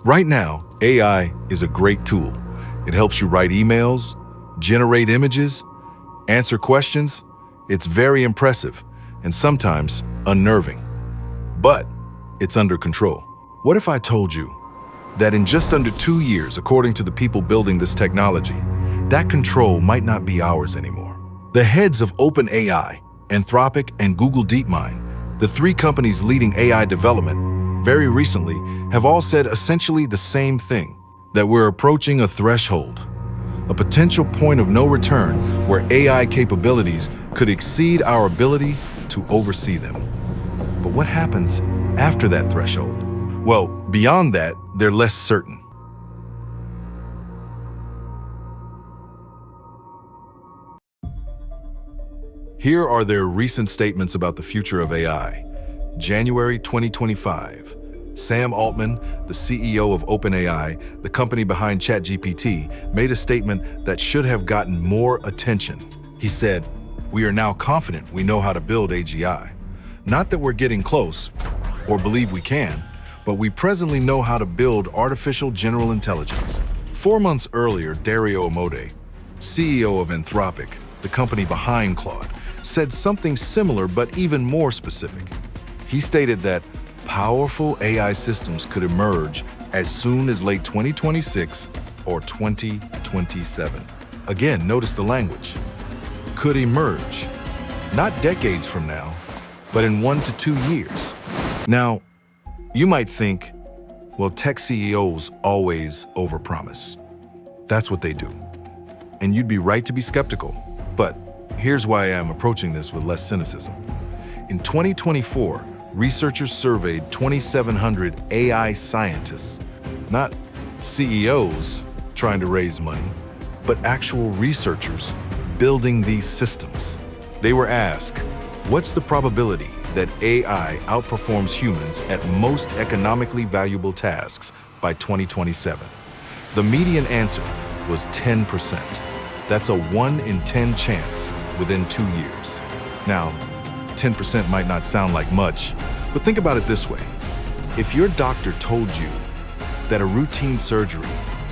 Right now, AI is a great tool. It helps you write emails, generate images, answer questions. It's very impressive and sometimes unnerving. But it's under control. What if I told you that in just under 2 years, according to the people building this technology, that control might not be ours anymore? The heads of OpenAI, Anthropic, and Google DeepMind, the 3 companies leading AI development, very recently have all said essentially the same thing, that we're approaching a threshold, a potential point of no return where AI capabilities could exceed our ability to oversee them. But what happens after that threshold? Well, beyond that, they're less certain. Here are their recent statements about the future of AI. January 2025. Sam Altman, the CEO of OpenAI, the company behind ChatGPT, made a statement that should have gotten more attention. He said, "We are now confident we know how to build AGI. Not that we're getting close, or believe we can, but we presently know how to build artificial general intelligence." 4 months earlier, Dario Amodei, CEO of Anthropic, the company behind Claude, said something similar but even more specific. He stated that powerful AI systems could emerge as soon as late 2026 or 2027. Again, notice the language. Could emerge. Not decades from now, but in 1 to 2 years. Now, you might think, well, tech CEOs always overpromise. That's what they do. And you'd be right to be skeptical. But here's why I'm approaching this with less cynicism. In 2024, researchers surveyed 2,700 AI scientists, not CEOs trying to raise money, but actual researchers building these systems. They were asked, what's the probability that AI outperforms humans at most economically valuable tasks by 2027? The median answer was 10%. That's a 1 in 10 chance within 2 years. Now, 10% might not sound like much, but think about it this way. If your doctor told you that a routine surgery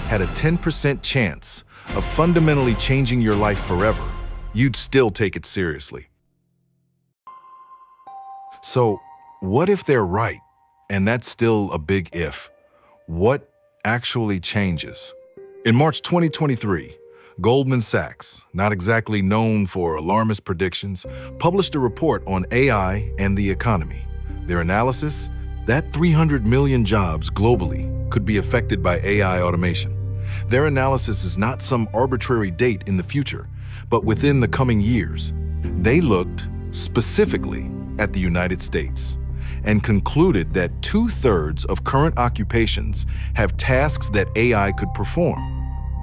had a 10% chance of fundamentally changing your life forever, you'd still take it seriously. So, what if they're right? And that's still a big if. What actually changes? In March 2023, Goldman Sachs, not exactly known for alarmist predictions, published a report on AI and the economy. Their analysis, that 300 million jobs globally could be affected by AI automation. Their analysis is not some arbitrary date in the future, but within the coming years. They looked specifically at the United States and concluded that 2/3 of current occupations have tasks that AI could perform.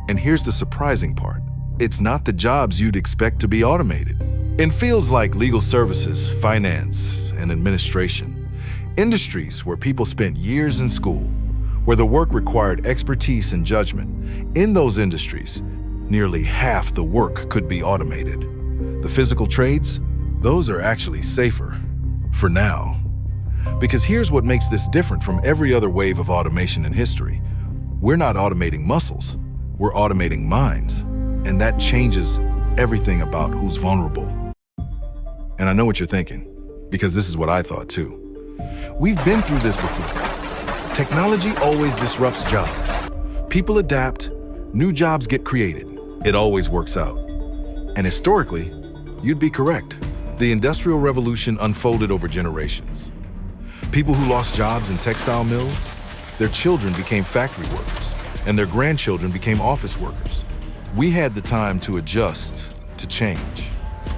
And here's the surprising part. It's not the jobs you'd expect to be automated. In fields like legal services, finance, and administration, industries where people spent years in school, where the work required expertise and judgment, in those industries, nearly half the work could be automated. The physical trades, those are actually safer, for now. Because here's what makes this different from every other wave of automation in history. We're not automating muscles. We're automating minds, and that changes everything about who's vulnerable. And I know what you're thinking, because this is what I thought too. We've been through this before. Technology always disrupts jobs. People adapt, new jobs get created. It always works out. And historically, you'd be correct. The Industrial Revolution unfolded over generations. People who lost jobs in textile mills, their children became factory workers, and their grandchildren became office workers. We had the time to adjust, to change.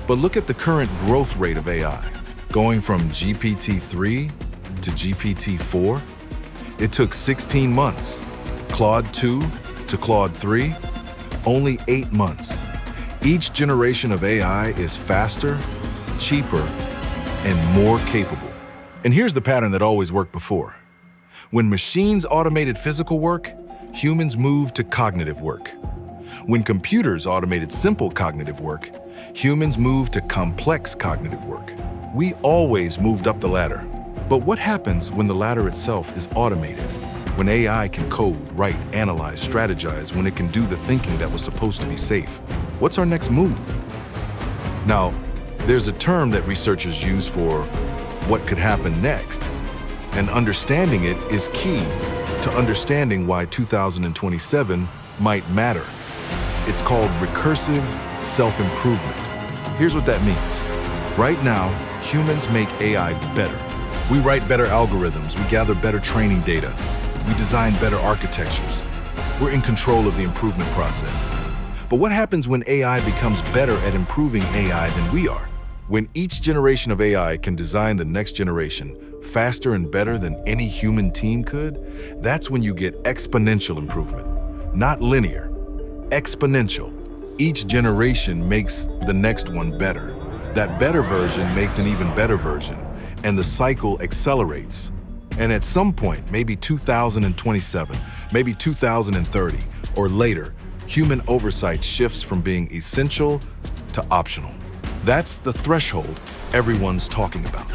But look at the current growth rate of AI. Going from GPT-3 to GPT-4, it took 16 months. Claude 2 to Claude 3, only 8 months. Each generation of AI is faster, cheaper, and more capable. And here's the pattern that always worked before. When machines automated physical work, humans moved to cognitive work. When computers automated simple cognitive work, humans moved to complex cognitive work. We always moved up the ladder. But what happens when the ladder itself is automated? When AI can code, write, analyze, strategize, when it can do the thinking that was supposed to be safe, what's our next move? Now, there's a term that researchers use for what could happen next, and understanding it is key to understanding why 2027 might matter. It's called recursive self-improvement. Here's what that means. Right now, humans make AI better. We write better algorithms, we gather better training data, we design better architectures. We're in control of the improvement process. But what happens when AI becomes better at improving AI than we are? When each generation of AI can design the next generation faster and better than any human team could, that's when you get exponential improvement. Not linear, exponential. Each generation makes the next one better. That better version makes an even better version, and the cycle accelerates. And at some point, maybe 2027, maybe 2030, or later, human oversight shifts from being essential to optional. That's the threshold everyone's talking about.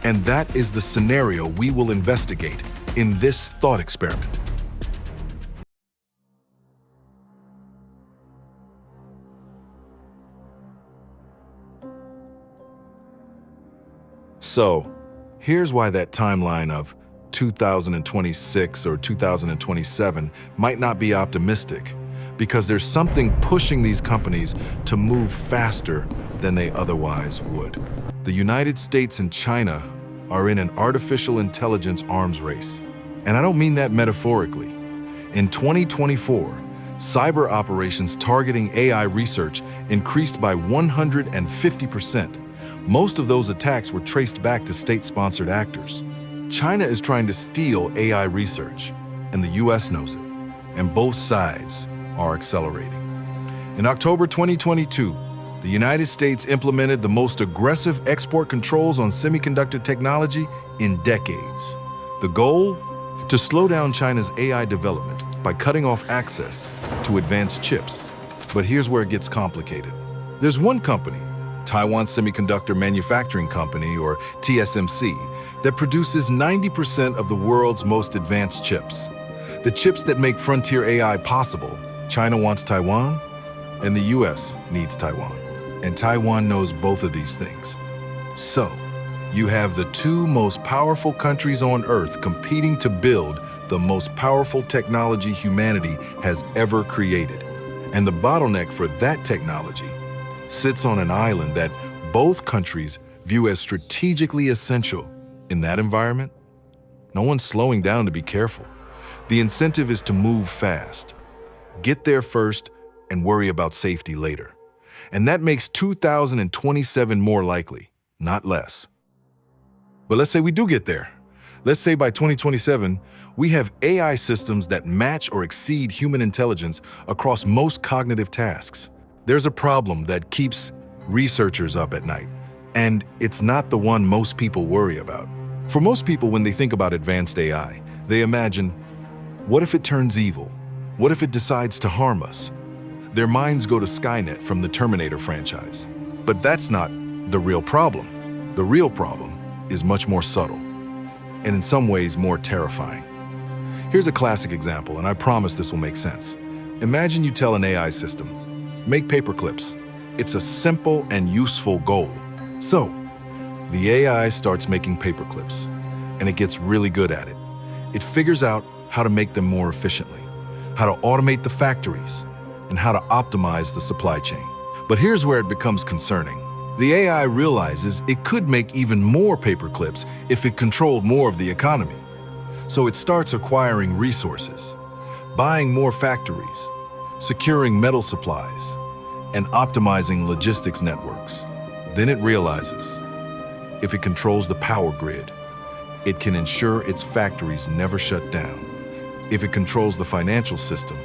And that is the scenario we will investigate in this thought experiment. So, here's why that timeline of 2026 or 2027 might not be optimistic, because there's something pushing these companies to move faster than they otherwise would. The United States and China are in an artificial intelligence arms race. And I don't mean that metaphorically. In 2024, cyber operations targeting AI research increased by 150%. Most of those attacks were traced back to state-sponsored actors. China is trying to steal AI research, and the US knows it. And both sides are accelerating. In October 2022, the United States implemented the most aggressive export controls on semiconductor technology in decades. The goal? To slow down China's AI development by cutting off access to advanced chips. But here's where it gets complicated. There's one company, Taiwan Semiconductor Manufacturing Company, or TSMC, that produces 90% of the world's most advanced chips. The chips that make frontier AI possible. China wants Taiwan, and the US needs Taiwan. And Taiwan knows both of these things. So, you have the two most powerful countries on Earth competing to build the most powerful technology humanity has ever created. And the bottleneck for that technology sits on an island that both countries view as strategically essential. In that environment, no one's slowing down to be careful. The incentive is to move fast. Get there first and worry about safety later. And that makes 2027 more likely, not less. But let's say we do get there. Let's say by 2027, we have AI systems that match or exceed human intelligence across most cognitive tasks. There's a problem that keeps researchers up at night, and it's not the one most people worry about. For most people, when they think about advanced AI, they imagine, what if it turns evil? What if it decides to harm us? Their minds go to Skynet from the Terminator franchise. But that's not the real problem. The real problem is much more subtle, and in some ways more terrifying. Here's a classic example, and I promise this will make sense. Imagine you tell an AI system, make paper clips. It's a simple and useful goal. So, the AI starts making paper clips, and it gets really good at it. It figures out how to make them more efficiently, how to automate the factories, and how to optimize the supply chain. But here's where it becomes concerning. The AI realizes it could make even more paper clips if it controlled more of the economy. So it starts acquiring resources, buying more factories, securing metal supplies, and optimizing logistics networks. Then it realizes, if it controls the power grid, it can ensure its factories never shut down. If it controls the financial system,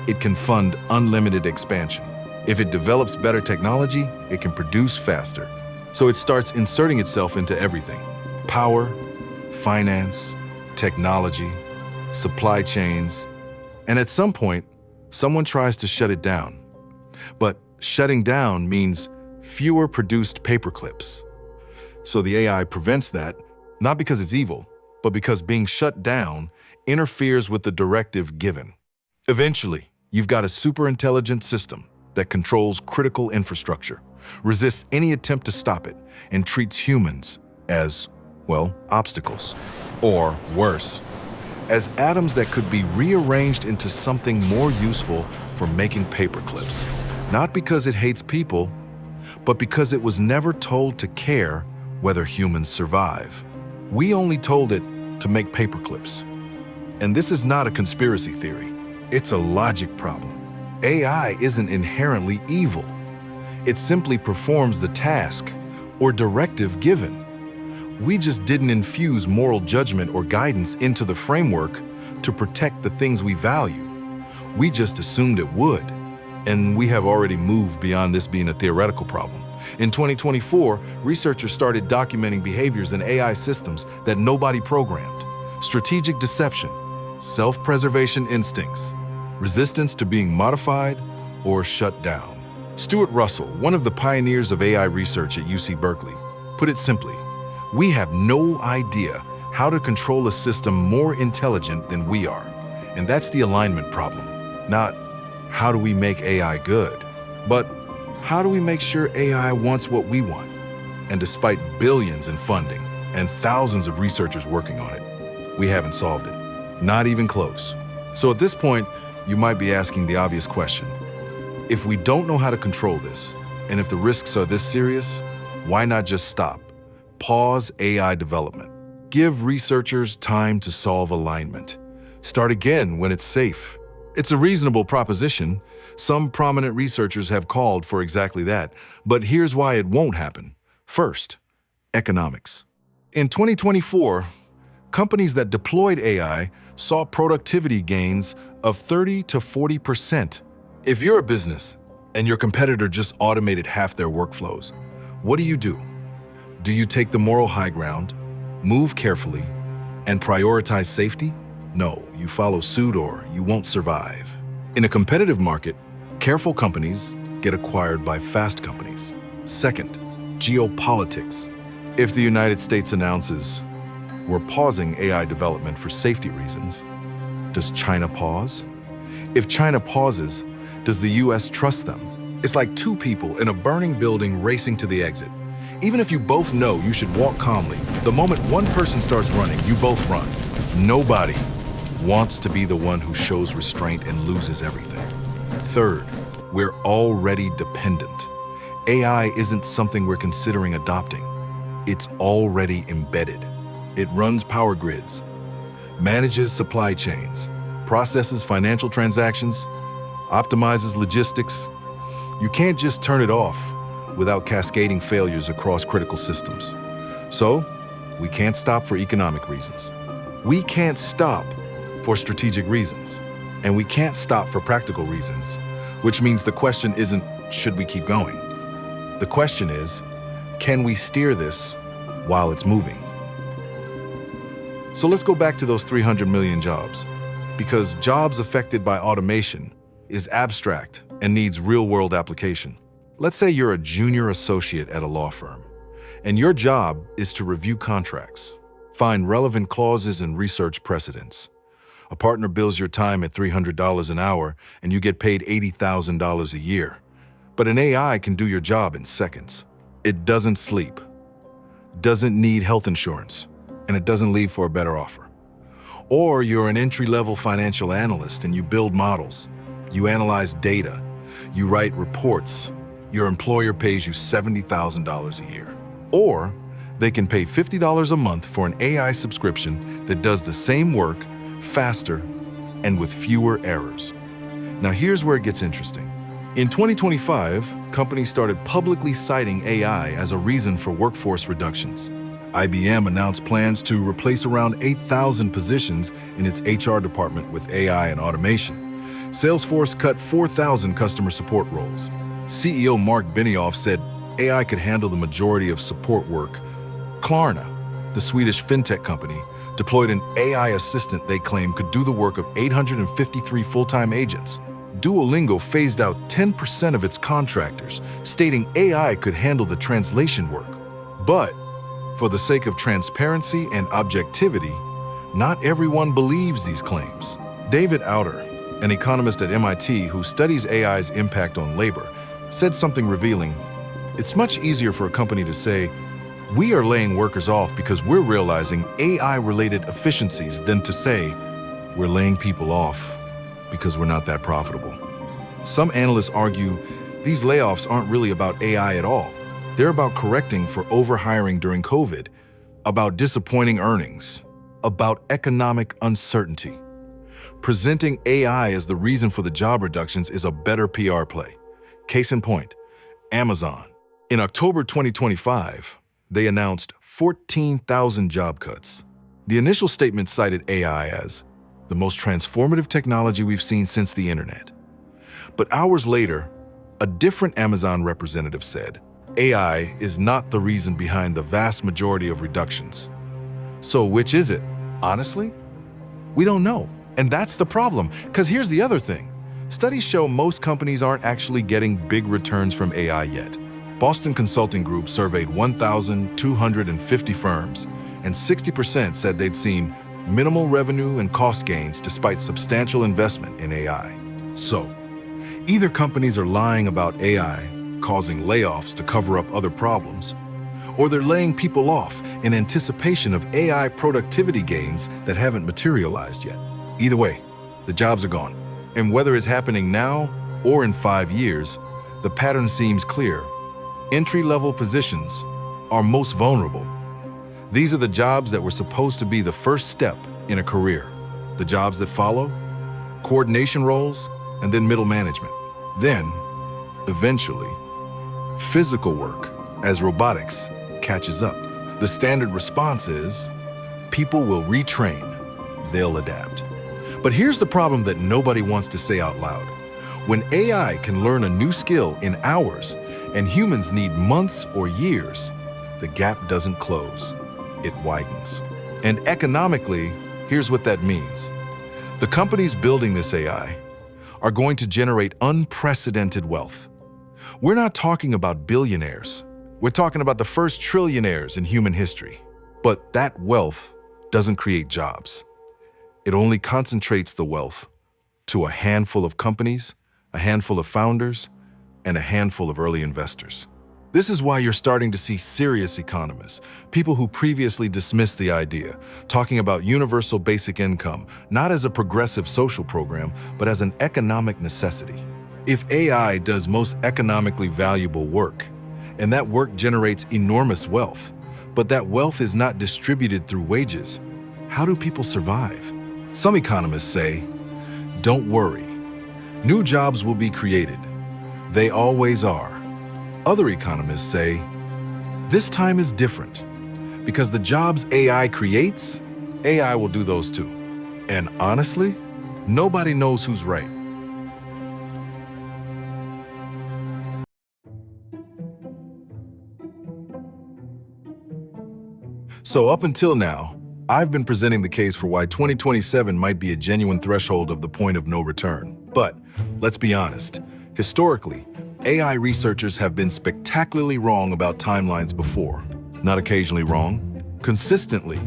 it can fund unlimited expansion. If it develops better technology, it can produce faster. So it starts inserting itself into everything. Power, finance, technology, supply chains. And at some point, someone tries to shut it down. But shutting down means fewer produced paper clips. So the AI prevents that, not because it's evil, but because being shut down interferes with the directive given. Eventually, you've got a super-intelligent system that controls critical infrastructure, resists any attempt to stop it, and treats humans as, well, obstacles. Or worse, as atoms that could be rearranged into something more useful for making paperclips. Not because it hates people, but because it was never told to care whether humans survive. We only told it to make paperclips. And this is not a conspiracy theory. It's a logic problem. AI isn't inherently evil. It simply performs the task or directive given. We just didn't infuse moral judgment or guidance into the framework to protect the things we value. We just assumed it would. And we have already moved beyond this being a theoretical problem. In 2024, researchers started documenting behaviors in AI systems that nobody programmed. Strategic deception, self-preservation instincts, resistance to being modified or shut down. Stuart Russell, one of the pioneers of AI research at UC Berkeley, put it simply, we have no idea how to control a system more intelligent than we are. And that's the alignment problem. Not how do we make AI good, but how do we make sure AI wants what we want? And despite billions in funding and thousands of researchers working on it, we haven't solved it. Not even close. So at this point, you might be asking the obvious question. If we don't know how to control this, and if the risks are this serious, why not just stop? Pause AI development. Give researchers time to solve alignment. Start again when it's safe. It's a reasonable proposition. Some prominent researchers have called for exactly that, but here's why it won't happen. First, economics. In 2024, companies that deployed AI saw productivity gains of 30 to 40%. If you're a business and your competitor just automated half their workflows, what do? Do you take the moral high ground, move carefully, and prioritize safety? No, you follow suit or you won't survive. In a competitive market, careful companies get acquired by fast companies. Second, geopolitics. If the United States announces, we're pausing AI development for safety reasons, does China pause? If China pauses, does the US trust them? It's like two people in a burning building racing to the exit. Even if you both know you should walk calmly, the moment one person starts running, you both run. Nobody wants to be the one who shows restraint and loses everything. Third, we're already dependent. AI isn't something we're considering adopting. It's already embedded. It runs power grids, manages supply chains, processes financial transactions, optimizes logistics. You can't just turn it off without cascading failures across critical systems. So, we can't stop for economic reasons. We can't stop for strategic reasons. And we can't stop for practical reasons, which means the question isn't, should we keep going? The question is, can we steer this while it's moving? So let's go back to those 300 million jobs, because jobs affected by automation is abstract and needs real-world application. Let's say you're a junior associate at a law firm, and your job is to review contracts, find relevant clauses and research precedents. A partner bills your time at $300 an hour, and you get paid $80,000 a year. But an AI can do your job in seconds. It doesn't sleep, doesn't need health insurance, and it doesn't leave for a better offer. Or you're an entry-level financial analyst and you build models, you analyze data, you write reports, your employer pays you $70,000 a year. Or they can pay $50 a month for an AI subscription that does the same work faster and with fewer errors. Now here's where it gets interesting. In 2025, companies started publicly citing AI as a reason for workforce reductions. IBM announced plans to replace around 8,000 positions in its HR department with AI and automation. Salesforce cut 4,000 customer support roles. CEO Mark Benioff said AI could handle the majority of support work. Klarna, the Swedish fintech company, deployed an AI assistant they claim could do the work of 853 full-time agents. Duolingo phased out 10% of its contractors, stating AI could handle the translation work. But for the sake of transparency and objectivity, not everyone believes these claims. David Outer, an economist at MIT who studies AI's impact on labor, said something revealing. It's much easier for a company to say, we are laying workers off because we're realizing AI-related efficiencies than to say, we're laying people off because we're not that profitable. Some analysts argue these layoffs aren't really about AI at all. They're about correcting for overhiring during COVID, about disappointing earnings, about economic uncertainty. Presenting AI as the reason for the job reductions is a better PR play. Case in point, Amazon. In October 2025, they announced 14,000 job cuts. The initial statement cited AI as the most transformative technology we've seen since the internet. But hours later, a different Amazon representative said, AI is not the reason behind the vast majority of reductions. So which is it? Honestly, we don't know. And that's the problem, because here's the other thing. Studies show most companies aren't actually getting big returns from AI yet. Boston Consulting Group surveyed 1,250 firms, and 60% said they'd seen minimal revenue and cost gains despite substantial investment in AI. So, either companies are lying about AI, causing layoffs to cover up other problems, or they're laying people off in anticipation of AI productivity gains that haven't materialized yet. Either way, the jobs are gone. And whether it's happening now or in 5 years, the pattern seems clear. Entry-level positions are most vulnerable. These are the jobs that were supposed to be the first step in a career. The jobs that follow, coordination roles, and then middle management. Then, eventually, physical work as robotics catches up. The standard response is, people will retrain, they'll adapt. But here's the problem that nobody wants to say out loud. When AI can learn a new skill in hours and humans need months or years, the gap doesn't close, it widens. And economically, here's what that means. The companies building this AI are going to generate unprecedented wealth. We're not talking about billionaires. We're talking about the first trillionaires in human history. But that wealth doesn't create jobs. It only concentrates the wealth to a handful of companies, a handful of founders, and a handful of early investors. This is why you're starting to see serious economists, people who previously dismissed the idea, talking about universal basic income, not as a progressive social program, but as an economic necessity. If AI does most economically valuable work, and that work generates enormous wealth, but that wealth is not distributed through wages, how do people survive? Some economists say, don't worry, new jobs will be created. They always are. Other economists say, this time is different, because the jobs AI creates, AI will do those too. And honestly, nobody knows who's right. So up until now, I've been presenting the case for why 2027 might be a genuine threshold of the point of no return. But let's be honest, historically, AI researchers have been spectacularly wrong about timelines before. Not occasionally wrong, consistently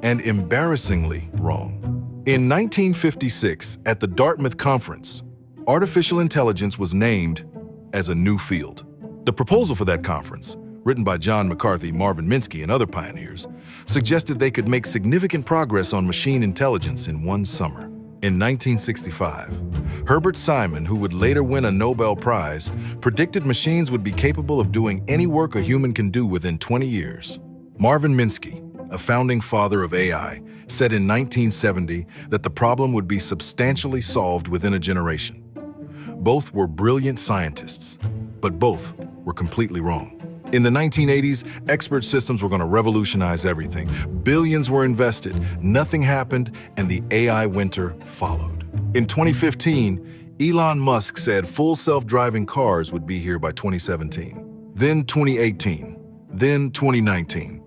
and embarrassingly wrong. In 1956, at the Dartmouth Conference, artificial intelligence was named as a new field. The proposal for that conference, written by John McCarthy, Marvin Minsky, and other pioneers, suggested they could make significant progress on machine intelligence in one summer. In 1965, Herbert Simon, who would later win a Nobel Prize, predicted machines would be capable of doing any work a human can do within 20 years. Marvin Minsky, a founding father of AI, said in 1970 that the problem would be substantially solved within a generation. Both were brilliant scientists, but both were completely wrong. In the 1980s, expert systems were going to revolutionize everything. Billions were invested, nothing happened, and the AI winter followed. In 2015, Elon Musk said full self-driving cars would be here by 2017. Then 2018, then 2019.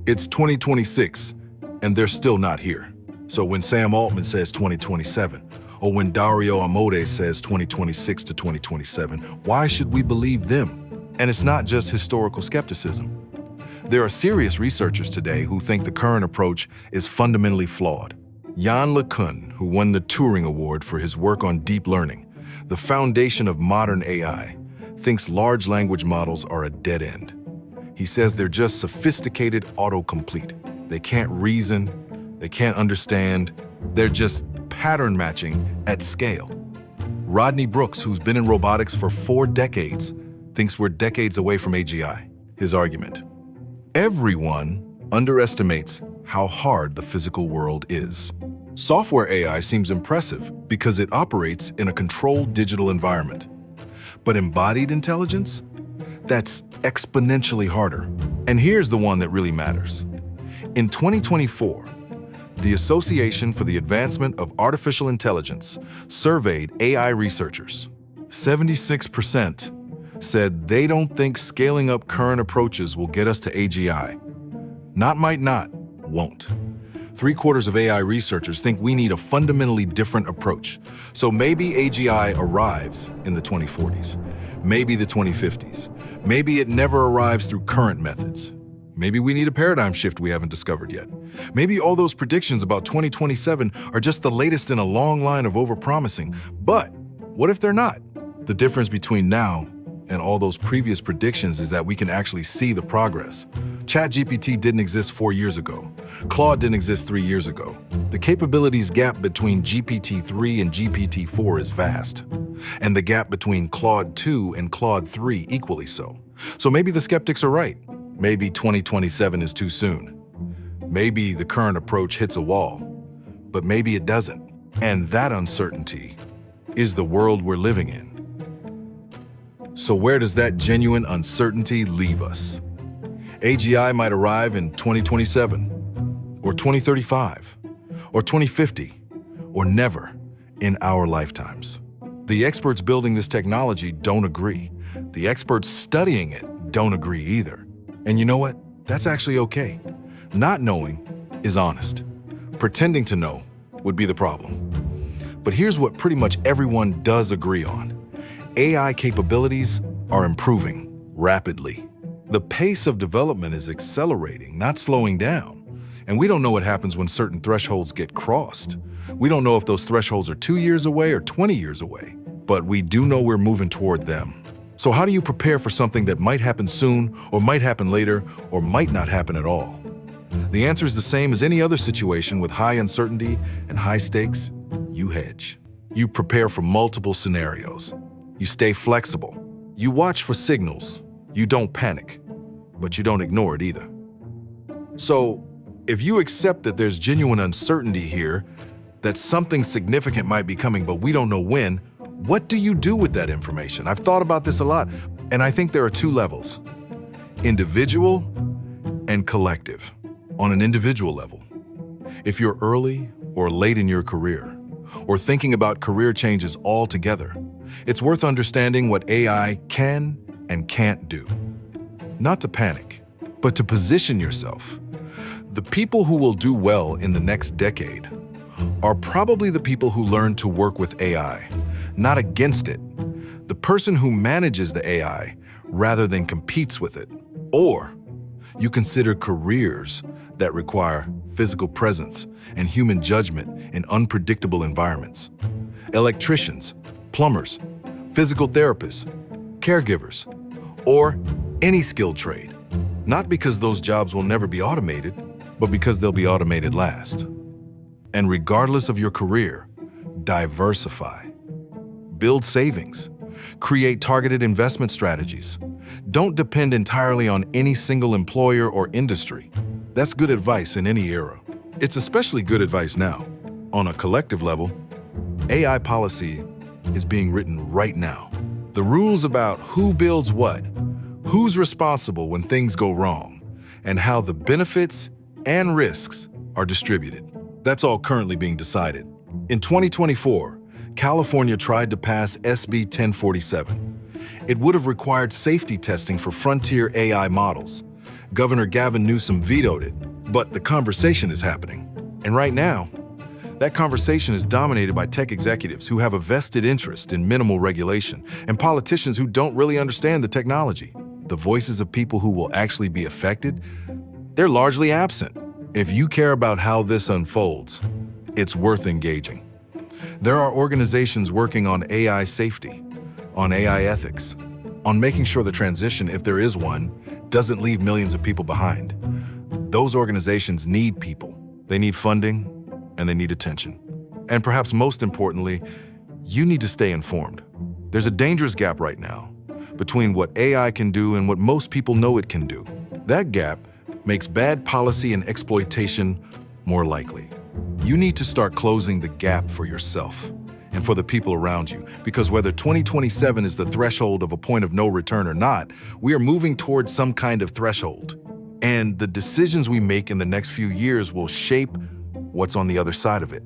It's 2026, and they're still not here. So when Sam Altman says 2027, or when Dario Amodei says 2026 to 2027, why should we believe them? And it's not just historical skepticism. There are serious researchers today who think the current approach is fundamentally flawed. Jan LeCun, who won the Turing Award for his work on deep learning, the foundation of modern AI, thinks large language models are a dead end. He says they're just sophisticated autocomplete. They can't reason, they can't understand, they're just pattern matching at scale. Rodney Brooks, who's been in robotics for 4 decades, thinks we're decades away from AGI. His argument: everyone underestimates how hard the physical world is. Software AI seems impressive because it operates in a controlled digital environment. But embodied intelligence? That's exponentially harder. And here's the one that really matters. In 2024, the Association for the Advancement of Artificial Intelligence surveyed AI researchers. 76% said they don't think scaling up current approaches will get us to AGI. Not might not, won't. 3/4 of AI researchers think we need a fundamentally different approach. So maybe AGI arrives in the 2040s, maybe the 2050s, maybe it never arrives through current methods. Maybe we need a paradigm shift we haven't discovered yet. Maybe all those predictions about 2027 are just the latest in a long line of overpromising. But what if they're not? The difference between now and all those previous predictions is that we can actually see the progress. ChatGPT didn't exist 4 years ago. Claude didn't exist 3 years ago. The capabilities gap between GPT-3 and GPT-4 is vast. And the gap between Claude 2 and Claude 3 equally so. So maybe the skeptics are right. Maybe 2027 is too soon. Maybe the current approach hits a wall, but maybe it doesn't. And that uncertainty is the world we're living in. So where does that genuine uncertainty leave us? AGI might arrive in 2027, or 2035, or 2050, or never in our lifetimes. The experts building this technology don't agree. The experts studying it don't agree either. And you know what? That's actually okay. Not knowing is honest. Pretending to know would be the problem. But here's what pretty much everyone does agree on. AI capabilities are improving rapidly. The pace of development is accelerating, not slowing down. And we don't know what happens when certain thresholds get crossed. We don't know if those thresholds are 2 years away or 20 years away, but we do know we're moving toward them. So how do you prepare for something that might happen soon, or might happen later, or might not happen at all? The answer is the same as any other situation with high uncertainty and high stakes. You hedge. You prepare for multiple scenarios. You stay flexible. You watch for signals. You don't panic, but you don't ignore it either. So, if you accept that there's genuine uncertainty here, that something significant might be coming, but we don't know when, what do you do with that information? I've thought about this a lot, and I think there are 2 levels: individual and collective. On an individual level, if you're early or late in your career, or thinking about career changes altogether, it's worth understanding what AI can and can't do. Not to panic, but to position yourself. The people who will do well in the next decade are probably the people who learn to work with AI, not against it. The person who manages the AI rather than competes with it. Or you consider careers that require physical presence and human judgment in unpredictable environments. Electricians, plumbers, physical therapists, caregivers, or any skilled trade. Not because those jobs will never be automated, but because they'll be automated last. And regardless of your career, diversify. Build savings. Create targeted investment strategies. Don't depend entirely on any single employer or industry. That's good advice in any era. It's especially good advice now. On a collective level, AI policy is being written right now. The rules about who builds what, who's responsible when things go wrong, and how the benefits and risks are distributed. That's all currently being decided. In 2024, California tried to pass SB 1047. It would have required safety testing for frontier AI models. Governor Gavin Newsom vetoed it, but the conversation is happening. And right now, that conversation is dominated by tech executives who have a vested interest in minimal regulation and politicians who don't really understand the technology. The voices of people who will actually be affected, they're largely absent. If you care about how this unfolds, it's worth engaging. There are organizations working on AI safety, on AI ethics, on making sure the transition, if there is one, doesn't leave millions of people behind. Those organizations need people. They need funding, and they need attention. And perhaps most importantly, you need to stay informed. There's a dangerous gap right now between what AI can do and what most people know it can do. That gap makes bad policy and exploitation more likely. You need to start closing the gap for yourself and for the people around you, because whether 2027 is the threshold of a point of no return or not, we are moving towards some kind of threshold. And the decisions we make in the next few years will shape what's on the other side of it.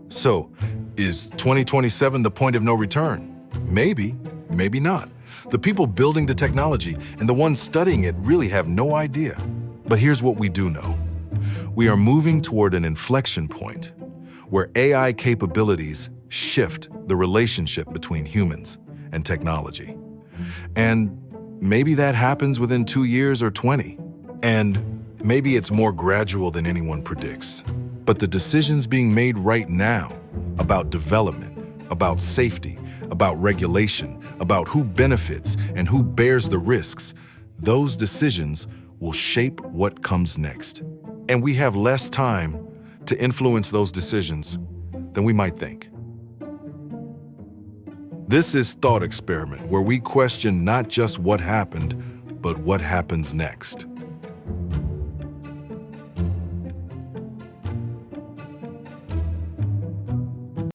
So, is 2027 the point of no return? Maybe, maybe not. The people building the technology and the ones studying it really have no idea. But here's what we do know. We are moving toward an inflection point where AI capabilities shift the relationship between humans and technology. And maybe that happens within 2 years or 20. And maybe it's more gradual than anyone predicts. But the decisions being made right now about development, about safety, about regulation, about who benefits and who bears the risks, those decisions will shape what comes next. And we have less time to influence those decisions than we might think. This is Thought Experiment, where we question not just what happened, but what happens next.